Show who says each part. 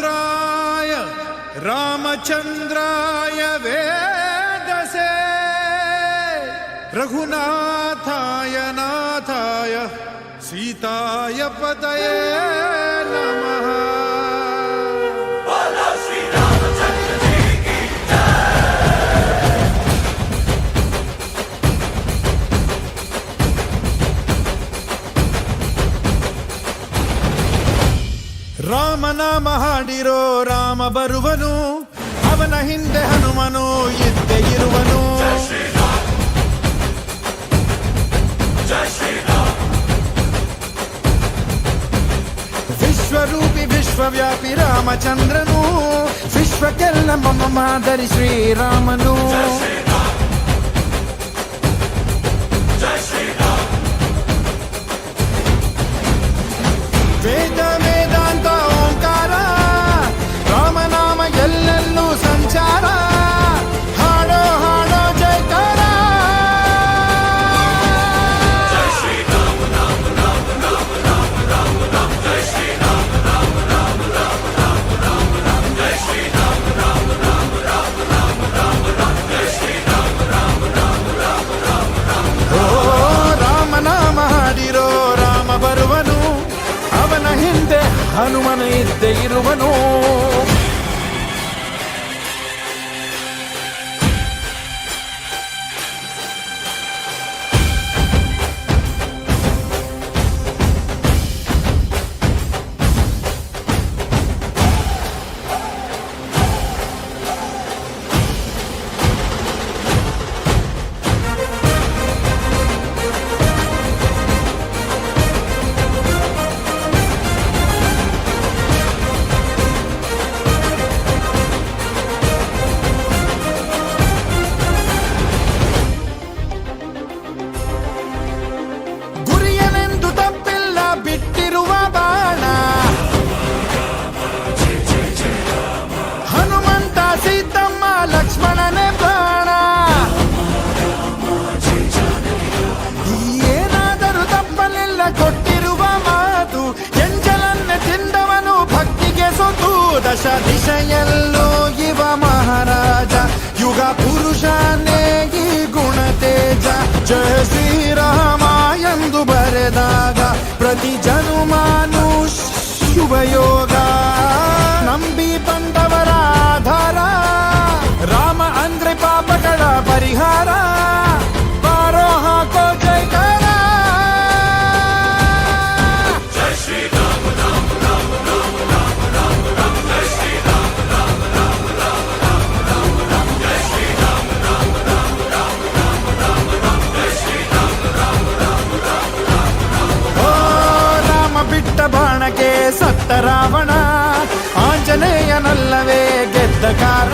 Speaker 1: पुत्राय रामचंद्राय वेदसे रघुनाथाय नाथाय सीताय पतये नमः। ರಾಮನಾಮ ಹಾಡಿರೋ ರಾಮ ಬರುವನು, ಅವನ ಹಿಂದೆ ಹನುಮನು ಇದ್ದೇ ಇರುವನು. ವಿಶ್ವರೂಪಿ ವಿಶ್ವವ್ಯಾಪಿ ರಾಮಚಂದ್ರನು, ವಿಶ್ವಕ್ಕೆಲ್ಲ ಮಮ ಮಾದರಿ ಶ್ರೀರಾಮನು. ವೇದ ವೇದಾಂತ ಓಂಕಾರ, ರಾಮನಾಮ ಎಲ್ಲೆಲ್ಲೂ ಸಂಚಾರ. ಹಾಡೋ ಹಾಡೋ ಜಯಕಾರ. ಓ ರಾಮನಾಮ ಹಾಡಿರೋ ರಾಮ ಬರುವನು, ಅವನ ಹಿಂದೆ ಹನುಮನು ಇದ್ದೇ ಇರುವನು. ಲಕ್ಷ್ಮಣನೇ ಪ್ರಾಣ. ಏನಾದರೂ ತಪ್ಪಲಿಲ್ಲ ಕೊಟ್ಟಿರುವ ಮಾತು, ಎಂಜಲನ್ನೇ ತಿಂದವನು ಭಕ್ತಿಗೆ ಸೊತು. ದಶ ದಿಶೆಯಲ್ಲೂ ಇವ ಮಹಾರಾಜ, ಯುಗ ಪುರುಷನೇ ಈ ಗುಣ ತೇಜ. ಜಯ ಶ್ರೀರಾಮ ಎಂದು ಬರೆದಾಗ ಪ್ರತಿ ಜನುಮಾನು ಶುಭಯೋಗ. ನಂಬಿ ಬಂದವರ ಆಧಾರ, ರಾಮ ಅಂದ್ರೆ ಪಾಪಗಳ ಪರಿಹಾರ. ಬಾರೋ ಹಾಕೋ ಜೈಕಾರ. ಓ ರಾಮ ಬಿಟ್ಟ ಬಾಣಕ್ಕೆ ಸತ್ತ ರಾವಣ, ಆಂಜನೇಯನಲ್ಲವೇ ಗೆದ್ದ ಕಾರಣ.